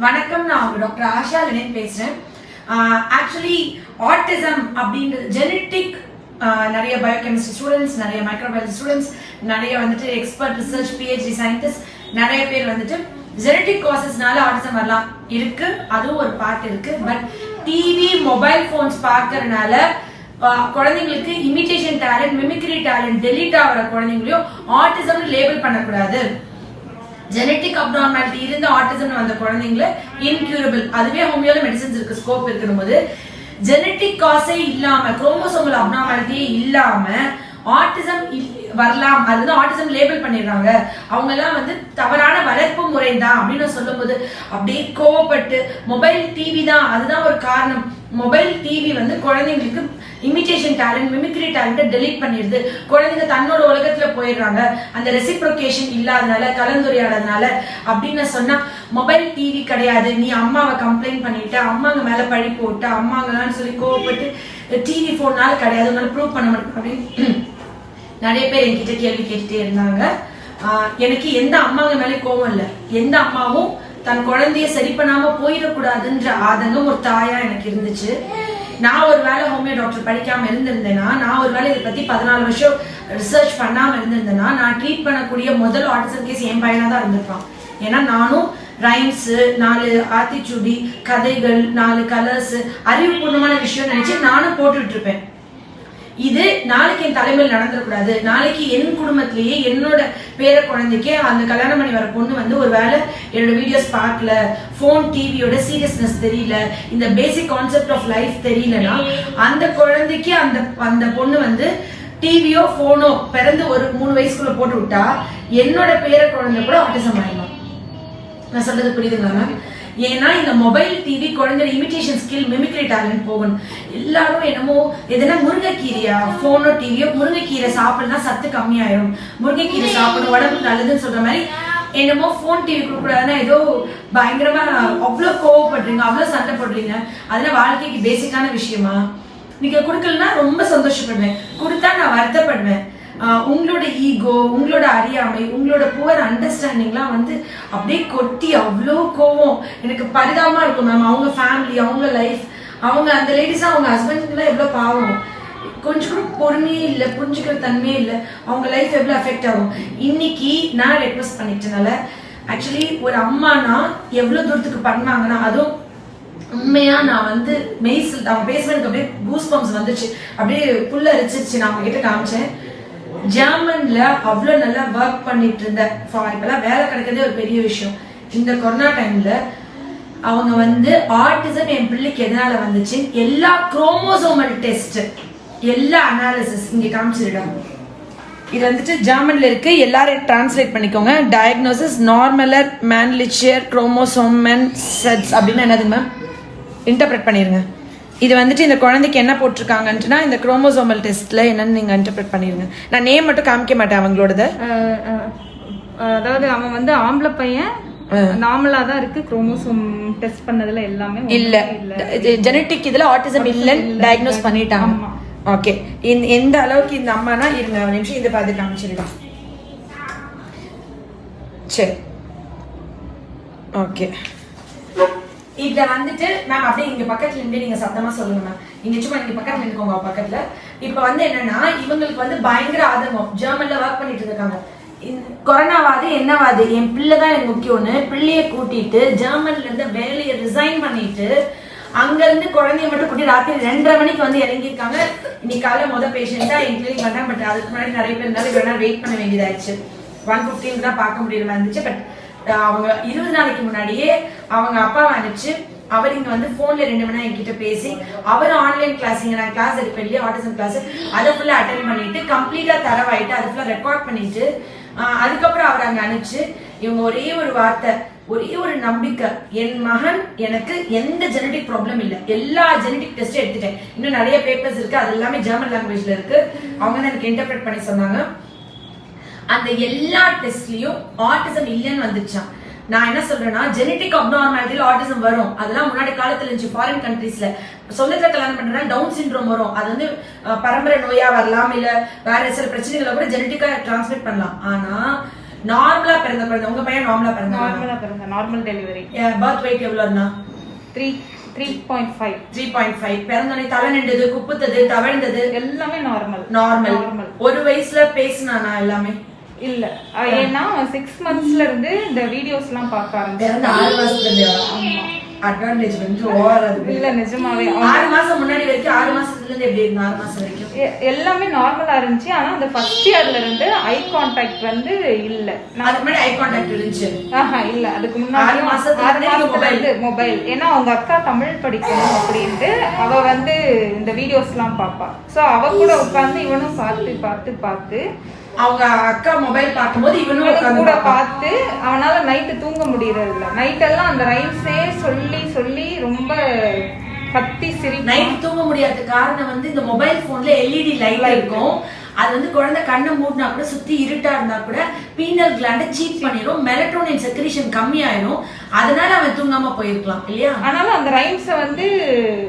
வணக்கம், நான் உங்க டாக்டர் ஆஷா லெனின் பேசுறேன். ஆக்சுவலி ஆட்டிசம் அப்படின்றது ஜெனட்டிக். நிறைய பயோகெமிஸ்ட்ரி ஸ்டூடெண்ட்ஸ், நிறைய மைக்ரோபயாலஜி ஸ்டூடெண்ட்ஸ், நிறைய வந்துட்டு எக்ஸ்பர்ட் ரிசர்ச் பிஹெச்டி சயின்டிஸ்ட் நிறைய பேர் வந்துட்டு ஜெனட்டிக் காசஸ்னால ஆட்டிசம் வரலாம் இருக்கு. அதுவும் ஒரு பார்ட் இருக்கு. பட் டிவி மொபைல் போன்ஸ் பார்க்கறதுனால குழந்தைங்களுக்கு imitation talent, mimicry talent delete ஆகிற குழந்தைங்களையும் ஆட்டிசம் லேபிள் பண்ணக்கூடாது. ஜெனட்டிக் அப்நார்மாலிட்டி இருந்த ஆட்டிசம் வந்த குழந்தைங்கள இன்க்யூரபிள், அதுவே ஹோமியோல மெடிசன்ஸ் இருக்கு, ஸ்கோப் இருக்கணும் போது ஜெனட்டிக் காசே இல்லாம குரோமோசோமல் அப்நார்மாலிட்டியே இல்லாம ஆட்டிசம் வரலாம். அதுதான் ஆட்டிசம் லேபிள் பண்ணிடுறாங்க. அவங்க எல்லாம் வந்து தவறான வளர்ப்பு முறை தான் அப்படின்னு சொல்லும் போது அப்படியே கோவப்பட்டு மொபைல் டிவி தான் அதுதான் ஒரு காரணம். மொபைல் டிவி வந்து குழந்தைங்களுக்கு imitation talent, mimicry talent delete பண்ணிடுது. குழந்தைங்க தன்னோட உலகத்துல போயிடுறாங்க. அந்த ரெசிப்ரோகேஷன் இல்லாதனால, கலந்துரையாடனால அப்படின்னு சொன்னா மொபைல் டிவி கிடையாது, நீ அம்மாவை கம்ப்ளைண்ட் பண்ணிட்ட, அம்மாங்க மேல பழி போட்ட, அம்மாங்களான்னு சொல்லி கோவப்பட்டு டிவி போனால கிடையாது, உன்னால ப்ரூவ் பண்ண மாட்டேன் அப்படின்னு நிறைய பேர் என்கிட்ட கேள்வி கேட்டுட்டே இருந்தாங்க. எனக்கு எந்த அம்மாங்க மேலே கோவம் இல்லை. எந்த அம்மாவும் தன் குழந்தைய சரி பண்ணாம போயிடக்கூடாதுன்ற ஆதங்கம் ஒரு தாயா எனக்கு இருந்துச்சு. நான் ஒரு வேளை ஹோமியோ டாக்டர் படிக்காம இருந்திருந்தேன்னா, நான் ஒரு வேளை இதை பத்தி 14 வருஷம் ரிசர்ச் பண்ணாம இருந்திருந்தேன்னா, நான் ட்ரீட் பண்ணக்கூடிய முதல் ஆட்டிசம் கேஸ் என் பையனா தான் இருந்திருப்பான். ஏன்னா நானும் ரைம்ஸ், 4 ஆத்திச்சூடி கதைகள், 4 கலர்ஸ், அறிவுபூர்வமான விஷயம் நினைச்சு நானும் போட்டுட்டு இருப்பேன். இது நாளைக்கு என் தலைமையில் நடந்துடக்கூடாது. நாளைக்கு என் குடும்பத்திலேயே என்னோட பேர குழந்தைக்கே அந்த கல்யாணம் பண்ணி வர பொண்ணு வந்து ஒரு வேளை என்னோட வீடியோஸ் பார்க்கல, போன் டிவியோட சீரியஸ்னஸ் தெரியல, இந்த பேசிக் கான்செப்ட் ஆஃப் லைஃப் தெரியலன்னா அந்த குழந்தைக்கு அந்த பொண்ணு வந்து டிவியோ போனோ பிறந்து ஒரு 3 வயசுக்குள்ள போட்டு விட்டா என்னோட பேர குழந்தை கூட ஆட்டிசம் ஆயிடலாம். நான் சொல்றது புரியுதுங்களா மேம்? ஏன்னா இந்த மொபைல் டிவி குழந்தைய இமிடேஷன் ஸ்கில், மிமிக்ரி டேலண்ட் போகணும். எல்லாரும் என்னமோ எதுனா முருங்கைக்கீரையா போனோ டிவியோ, முருங்கைக்கீரை சாப்பிடலாம் சத்து கம்மியாயிடும், முருங்கைக்கீரை சாப்பிடணும் உடம்புக்கு நல்லதுன்னு சொல்ற மாதிரி என்னமோ போன் டிவி கொடுக்கூடாதுன்னா ஏதோ பயங்கரமா அவ்வளோ கோவப்படுறீங்க, அவ்வளோ சண்டை போடுறீங்க. அதெல்லாம் வாழ்க்கைக்கு பேசிக்கான விஷயமா? நீங்க கொடுக்கலன்னா ரொம்ப சந்தோஷப்படுவேன், கொடுத்தா நான் வருத்தப்படுவேன். உங்களோட ஈகோ, உங்களோட அறியாமை, உங்களோட புவர் அண்டர்ஸ்டாண்டிங்லாம் வந்து அப்படியே கொட்டி அவ்வளோ கோவம். எனக்கு பரிதாபமா இருக்கும் மேம். அவங்க ஃபேமிலி, அவங்க லைஃப், அவங்க அந்த லேடிஸா அவங்க ஹஸ்பண்ட்லாம் எவ்வளோ பாவம். கொஞ்சம் கூட பொறுமையே இல்லை, புரிஞ்சுக்கிற தன்மையே இல்லை. அவங்க லைஃப் எவ்வளோ அஃபெக்ட் ஆகும். இன்னைக்கு நான் ரெக்வஸ்ட் பண்ணிட்டனால ஆக்சுவலி ஒரு அம்மானா எவ்வளோ தூரத்துக்கு பண்ணாங்கன்னா, அதுவும் உண்மையா நான் வந்து மெய்சில் அவங்க பேசுறதுக்கு அப்படியே கூஸ் பம்ப்ஸ் வந்துச்சு, அப்படியே புல்ல அரிச்சிருச்சு. நான் அவங்க கிட்ட காமிச்சேன். ஜெர்மன்ல அவ்வளோ நல்லா ஒர்க் பண்ணிட்டு இருந்த, இப்பெல்லாம் வேலை கிடைக்கிறதே ஒரு பெரிய விஷயம். இந்த கொரோனா டைம்ல அவங்க வந்து ஆட்டிசம் என் பிள்ளைக்கு எதனால வந்துச்சு, எல்லா குரோமோசோமல் டெஸ்ட், எல்லா அனாலிசிஸ் இங்க காமிச்சிருக்காங்க. இது வந்துட்டு ஜெர்மன்ல இருக்கு, எல்லாரும் டிரான்ஸ்லேட் பண்ணிக்கோங்க. டயக்னோசிஸ் நார்மலர் மேன்லிச்சியர் குரோமோசோமன் செட்ஸ் அப்படின்னு என்னது மேம் இன்டர்பிரட் பண்ணிருங்க. இது வந்துட்டு இந்த குழந்தைக்கு என்ன போட்டிருக்காங்கன்னா, இந்த குரோமோசோமல் டெஸ்ட்ல என்னன்னு நீங்க இன்டர்பிரட் பண்ணிருங்க. நான் நேம் மட்டும் காமிக்க மாட்டேன் அவங்களோடத. அதாவது அவன் வந்து ஆம்பளை பையன், நார்மலா தான் இருக்கு. குரோமோசோம் டெஸ்ட் பண்ணதுல எல்லாமே இல்ல, ஜெனட்டிக் இதுல ஆட்டிசம் இல்லன்னு டயக்னோஸ் பண்ணிட்டாங்க. ஓகே, எந்த அளவுக்கு இந்த அம்மானா இருங்க ஒரு நிமிஷம் இதை பார்த்து காமிச்சிருக்கேன். சரி, ஓகே. இதுல வந்துட்டு மேம் அப்படியே இங்க பக்கத்துல இருந்து நீங்க சத்தமா சொல்லுங்க மேம். இங்க சும்மா இங்க பக்கத்துல இருக்கோங்க பக்கத்துல. இப்ப வந்து என்னன்னா இவங்களுக்கு வந்து பயங்கர ஆதங்கம். ஜெர்மன்ல ஒர்க் பண்ணிட்டு இருக்காங்க. கொரோனாவாது என்னவாது, என் பிள்ளை தான் எனக்கு முக்கியம்னு பிள்ளைய கூட்டிட்டு ஜெர்மன்ல இருந்து வேலையை ரிசைன் பண்ணிட்டு அங்க இருந்து குழந்தைய மட்டும் கூட்டி ராத்திரி 2:30 மணிக்கு வந்து இறங்கியிருக்காங்க. இன்னைக்கு காலையில பேஷண்டா என் கிளினிக் பண்ணாங்க. பட் அதுக்கு முன்னாடி நிறைய பேர் இருந்தாலும் இவ்வளவு வெயிட் பண்ண வேண்டியதாயிடுச்சு. 1:15 தான் பார்க்க முடியுமா இருந்துச்சு. பட் அவங்க 20 நாளைக்கு முன்னாடியே அவங்க அப்பாவை அனுப்பிச்சு அவர் இங்க வந்து போன்ல 2 மணி நேரம் என்கிட்ட பேசி, அவர் ஆன்லைன் கிளாஸ், இங்க நான் கிளாஸ் எடுப்பேன் இல்லையா ஆட்டிசம் கிளாஸ், அதை ஃபுல்லா அட்டென்ட் பண்ணிட்டு கம்ப்ளீட்டா தரவாயிட்டு அதை ஃபுல்லா ரெக்கார்ட் பண்ணிட்டு அதுக்கப்புறம் அவர் அங்க அனுப்பிச்சு இவங்க ஒரே ஒரு வார்த்தை, ஒரே ஒரு நம்பிக்கை, என் மகன் எனக்கு எந்த ஜெனடிக் ப்ராப்ளம் இல்லை, எல்லா ஜெனடிக் டெஸ்டும் எடுத்துட்டேன், இன்னும் நிறைய பேப்பர்ஸ் இருக்கு, அது எல்லாமே ஜெர்மன் லாங்குவேஜ்ல இருக்கு, அவங்க தான் எனக்கு இன்டர்பிரட் பண்ணி சொன்னாங்க. அந்த எல்லா டெஸ்ட்லயும் ஆட்டிசம் இல்லைன்னு வந்துச்சான். நான் என்ன சொல்றேன்னா, ஜெனடிக் அப்நார்மாலிட்டியில ஆட்டிசம் வரும். அதெல்லாம் முன்னாடி காலத்துல இருந்துச்சு. ஃபாரின் கண்ட்ரீஸ்ல சொந்தத்துல கல்யாணம் பண்றதுனால டவுன் சிண்ட்ரோம் வரும். அது வந்து பரம்பரை நோயா வரலாம், இல்ல வேற சில பிரச்சனைகளை கூட ஜெனடிக்கா டிரான்ஸ்மிட் பண்ணலாம். ஆனா நார்மலா பிறந்த குழந்தை. உங்க பையன் நார்மலா பிறந்த நார்மல் டெலிவரி. பர்த் வெயிட் எவ்வளவுனா? 3.5. 3.5. பிறந்தோடனே தலை நின்றது, குப்புத்தது, தவழ்ந்தது எல்லாமே நார்மல். ஒரு வயசுல பேசினானா எல்லாமே? இல்ல, ஏன்னா 6 monthsல இருந்து இந்த வீடியோஸ் எல்லாம் பார்க்க ஆரம்பிச்சேன். 6 மாசத்துல அட்வான்டேஜ் வந்து ஓவரா இருக்கு. இல்ல நிஜமாவே 6 மாசம் முன்னாடி வரைக்கும் 6 மாசத்துல இருந்து எப்படி இருந்து 6 மாசம் வரைக்கும் எல்லாமே நார்மலா இருந்துச்சு. ஆனா அந்த ஃபர்ஸ்ட் இயர்ல இருந்து ஐ கான்டாக்ட் வந்து இல்ல. அதுக்கு முன்னாடி ஐ கான்டாக்ட் இருந்துச்சு? இல்ல, அதுக்கு முன்னாடி 6 மாசத்துல இருந்து மொபைல். ஏன்னா அவங்க அக்கா தமிழ் படிக்கணும் அப்படின்ட்டு அவ வந்து இந்த வீடியோஸ் எல்லாம் பாப்பா. சோ அவ கூட உட்கார்ந்து இவனும் பார்த்து அவங்க அக்கா மொபைல் பார்க்கும்போது இவனும் கூட பார்த்து அவனால நைட்டு தூங்க முடியறது இல்ல. நைட் எல்லாம் அந்த ரைம்ஸே சொல்லி ரொம்ப கத்தி சிரி. நைட் தூங்க முடியாத காரணம் வந்து இந்த மொபைல் போன்ல எல்இடி லைட் இருக்கும். அது வந்து குழந்தை கண்ணை மூடினா கூட சுத்தி இருட்டா இருந்தா கூட பீனல் கிளாண்ட சீட் பண்ணிடும், மெலட்டோனின் செக்ரீஷன் கம்மியாயிடும். அதனால அவன் தூங்காம போயிருக்கலாம் இல்லையா? ஆனாலும் அந்த ரைம்ஸ வந்து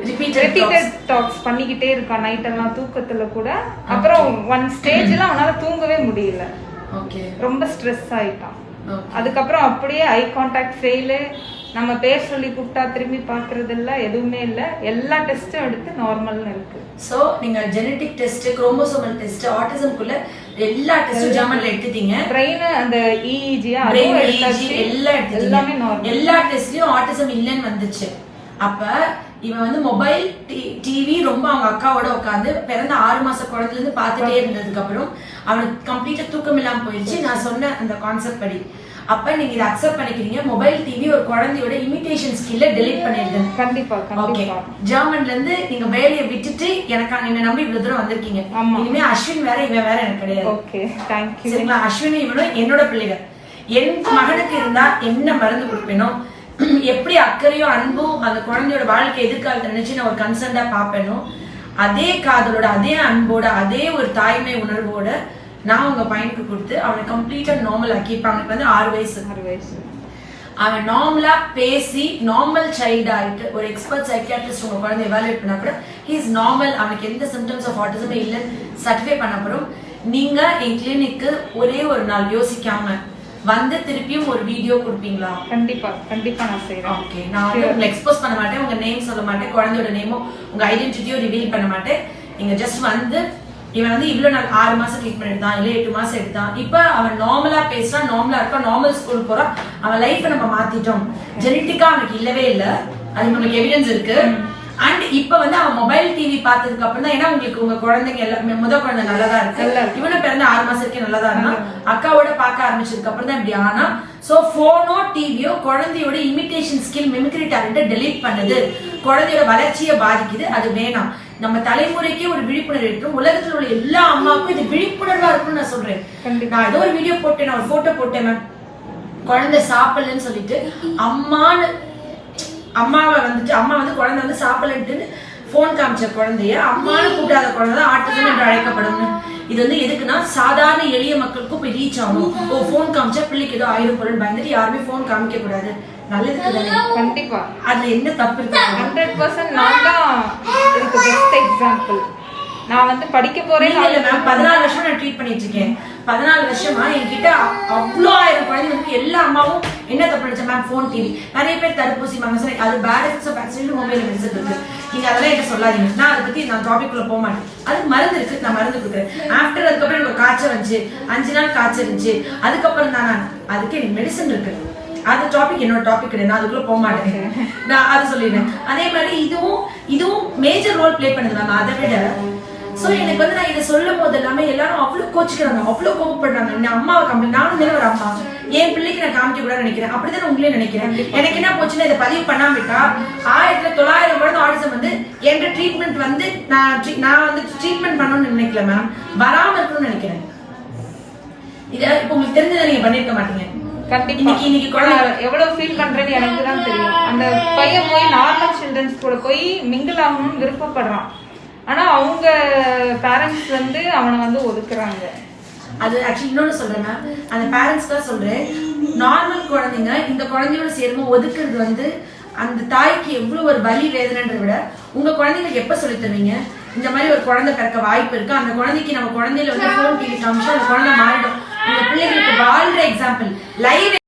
ரிப்பீட்டட் டாக்ஸ் பண்ணிக்கிட்டே இருக்கான் நைட் எல்லாம் தூக்கத்துல கூட. அப்புறம் ஒன் ஸ்டேஜ்ல அவனால தூங்கவே முடியல. ஓகே, ரொம்ப ஸ்ட்ரெஸ் ஆயிட்டான். அதுக்கப்புறம் அப்படியே ஐ கான்டாக்ட் ஃபெயிலு. நம்ம பேர் சொல்லி கூப்பிட்டா திரும்பி பாக்குறது இல்ல, எதுவுமே இல்ல. எல்லா டெஸ்டும் எடுத்து நார்மல்னு இருக்கு. சோ நீங்க ஜெனடிக் டெஸ்ட், குரோமோசோமல் டெஸ்ட், ஆட்டிசம்க்குள்ள எல்லா டெஸ்டும் ஜெர்மன்ல எடுத்துட்டீங்க. பிரெயின் அந்த EEG எல்லாமே நார்மல். எல்லா டெஸ்ட்லயும் ஆட்டிசம் இல்லன்னு வந்துச்சு. அப்ப இவன் வந்து மொபைல் டிவி ரொம்ப அவங்க அக்காவோட உட்காந்து பிறந்த 6 மாச குழந்தைல இருந்து பார்த்துட்டே இருந்ததுக்கு அப்புறம் அவனுக்கு கம்ப்ளீட்டா தூக்கம் இல்லாம போயிடுச்சு. நான் சொன்ன அந்த கான்செப்ட் படி அப்ப நீங்க இதை அக்செப்ட் பண்ணிக்கிறீங்க. மொபைல் டிவி ஒரு குழந்தையோட இமிடேஷன் ஸ்கில்ல டெலீட் பண்ணிடுது. கண்டிப்பா. ஜெர்மன்ல இருந்து நீங்க வேலையை விட்டுட்டு எனக்கு என்ன நம்பி இவ்வளவு தூரம் வந்திருக்கீங்க. இனிமே அஸ்வின் வேற இவன் வேற எனக்கு கிடையாது. Okay, thank you. சரிங்களா? அஸ்வின் இவனும் என்னோட பிள்ளைகள். என் மகனுக்கு இருந்தா என்ன மருந்து கொடுப்பேனோ, எப்படி அக்கறையும் அன்பும் அந்த குழந்தையோட வாழ்க்கை எதிர்காலத்தை நினைச்சு நான் ஒரு கன்சர்ன்டா பாப்பேனோ, அதே காதலோட, அதே அன்போட, அதே ஒரு தாய்மை உணர்வோட நான் உங்க பையனுக்கு கொடுத்து அவனை கம்ப்ளீட்டா நார்மல் ஆக்கி. இப்ப அவனுக்கு வந்து 6 வயசு. அவன் நார்மலா பேசி நார்மல் சைல்டு ஆயிட்டு ஒரு எக்ஸ்பர்ட் சைக்கியாட்ரிஸ்ட் உங்க குழந்தை எவாலுவேட் பண்ண அப்புறம் ஹி இஸ் நார்மல், அவனுக்கு எந்த சிம்டம்ஸ் ஆஃப் ஆட்டிசமே இல்லைன்னு சர்டிஃபை பண்ண அப்புறம் நீங்க என் கிளினிக்கு ஒரே ஒரு நாள் யோசிக்காம வந்து திருப்பியும் ஒரு வீடியோ கொடுப்பீங்களா? கண்டிப்பா நான் செய்றேன். ஓகே, நான் வந்து உங்களை எக்ஸ்போஸ் பண்ண மாட்டேன், உங்க நேம் சொல்ல மாட்டேன், குழந்தையோட நேமோ உங்க ஐடென்டிட்டியோ ரிவீல் பண்ண மாட்டேன். நீங்க ஜஸ்ட் வந்து இவன் வந்து இவ்வளவு நாள் 6 மாசம் ட்ரீட்மெண்ட் எடுத்தான், இல்ல 8 மாசம் எடுத்தான், இப்ப அவன் நார்மலா பேசுறான், நார்மலா இருக்கான், நார்மல் ஸ்கூல் போறான். அவன் லைஃபை நம்ம மாத்திட்டோம். ஜெனட்டிக்கா அவனுக்கு இல்லவே இல்லை, அது உங்களுக்கு எவிடன்ஸ் இருக்கு. அண்ட் இப்ப வந்து அவன் மொபைல் டிவி பார்த்ததுக்கு அப்புறம் தான், ஏன்னா உங்களுக்கு உங்க குழந்தைங்க எல்லாமே முதல் குழந்தை நல்லதா இருக்கு, இவனை பிறந்த 6 மாசத்துக்கே நல்லதா இருந்தா, அக்காவோட பார்க்க ஆரம்பிச்சதுக்கு அப்புறம் தான் இப்படி ஆனா. சோ போனோ டிவியோ குழந்தையோட இமிடேஷன் ஸ்கில், மிமிக்ரி டேலண்ட டெலீட் பண்ணுது, குழந்தையோட வளர்ச்சியை பாதிக்குது. அது வேணாம். நம்ம தலைமுறைக்கே ஒரு விழிப்புணர்வு இருக்கும். உலகத்துல உள்ள எல்லா அம்மாவுக்கும் இது விழிப்புணர்வா இருக்கும்னு நான் சொல்றேன். நான் ஏதோ ஒரு வீடியோ போட்டேன், நான் ஒரு போட்டோ போட்டேன் மேம், குழந்தை சாப்பிடலன்னு சொல்லிட்டு அம்மாவை வந்துட்டு அம்மா வந்து குழந்தை வந்து சாப்பிடலன்ட்டு போன் காமிச்ச குழந்தைய அம்மானு கூப்பிடாத குழந்தை ஆட்டிசம் என்று அழைக்கப்படும். இது வந்து எதுக்குன்னா சாதாரண எளிய மக்களுக்கும் போய் ரீச் ஆகணும். போன் காமிச்சா பிள்ளைக்கு ஏதோ ஆயிரம் பொருள் பயந்துட்டு யாருமே போன் காமிக்க கூடாது. நல்லதுக்கு தானே? கண்டிப்பா. அதுல என்ன தப்பு இருக்கு? 100% நான் தான் இதுக்கு பெஸ்ட் எக்ஸாம்பிள். நான் வந்து படிக்க போறேன். 14 வருஷம் நான் ட்ரீட் பண்ணிட்டு இருக்கேன். 14 வருஷமா என்கிட்ட அவ்வளோ 1000 குழந்தைங்க வந்து எல்லா அம்மாவும் என்ன தப்பு நினைச்சா மேம் போன் டிவி, நிறைய பேர் தடுப்பூசி வாங்க, அது bad effects of accident mobile medicine இருக்கு, நீங்க அதெல்லாம் என்ன சொல்லாதீங்க. நான் அதை பத்தி நான் டாபிக் குள்ள போக மாட்டேன். அதுக்கு மருந்து இருக்கு, நான் மருந்து கொடுக்குறேன். ஆஃப்டர் அதுக்கப்புறம் எனக்கு காய்ச்சல் வந்துச்சு, 5 நாள் காய்ச்சல் இருந்துச்சு, அதுக்கப்புறம் தான் அதுக்கு எனக்கு மெடிசன் இருக்கு. அது டாபிக் என்னோட டாபிக் கிடையாது, நான் அதுக்குள்ள போக மாட்டேன். நான் அதை சொல்லிடுறேன். அதே மாதிரி இதுவும் மேஜர் ரோல் பிளே பண்ணுது மேம். அதை விட சோ எனக்கு வந்து நான் இதை சொல்லும் போது எல்லாமே எல்லாரும் அவ்வளவு கோச்சுக்கிறாங்க, அவ்வளவு கோவப்படுறாங்க. என் அம்மாவை காமி, நானும் தானே ஒரு அம்மா, என் பிள்ளைக்கு நான் காமிக்க கூட நினைக்கிறேன். அப்படிதான் உங்களே நினைக்கிறேன். எனக்கு என்ன போச்சுன்னா இதை பதிவு பண்ணாமட்டா 1900 குழந்தை ஆட்டிசம் வந்து என்ற ட்ரீட்மெண்ட் வந்து நான் வந்து ட்ரீட்மெண்ட் பண்ணணும்னு நினைக்கல மேம், வராம இருக்கணும்னு நினைக்கிறேன். இதை இப்ப உங்களுக்கு தெரிஞ்சதை நீங்க பண்ணிருக்க மாட்டீங்க. இன்னைக்கு குழந்தை எவ்வளவு ஃபீல் பண்றேன்னு எனக்கு தான் தெரியும். அந்த பையன் போய் நார்மல் சில்ட்ரன்ஸ் கூட போய் மிங்கிள் ஆகணும்னு விருப்பப்படுறான். ஆனா அவங்க பேரண்ட்ஸ் வந்து அவனை வந்து ஒதுக்குறாங்க. அது ஆக்சுவலி இன்னொன்னு சொல்றேன் மேம், அந்த பேரண்ட்ஸ் தான் சொல்றேன், நார்மல் குழந்தைங்க இந்த குழந்தையோட சேரும்போது ஒதுக்குறது வந்து அந்த தாய்க்கு எவ்வளவு ஒரு வலி வேதனைன்றதை விட உங்க குழந்தைங்களுக்கு எப்ப சொல்லி தருவீங்க? இந்த மாதிரி ஒரு குழந்தை பிறக்க வாய்ப்பு இருக்கு, அந்த குழந்தைக்கு நம்ம குழந்தையில வந்து போன் டிவி காமிச்சா அந்த குழந்தை மாறிடும், உங்க பிள்ளைகளுக்கு வாழ்ற எக்ஸாம்பிள், லைவ்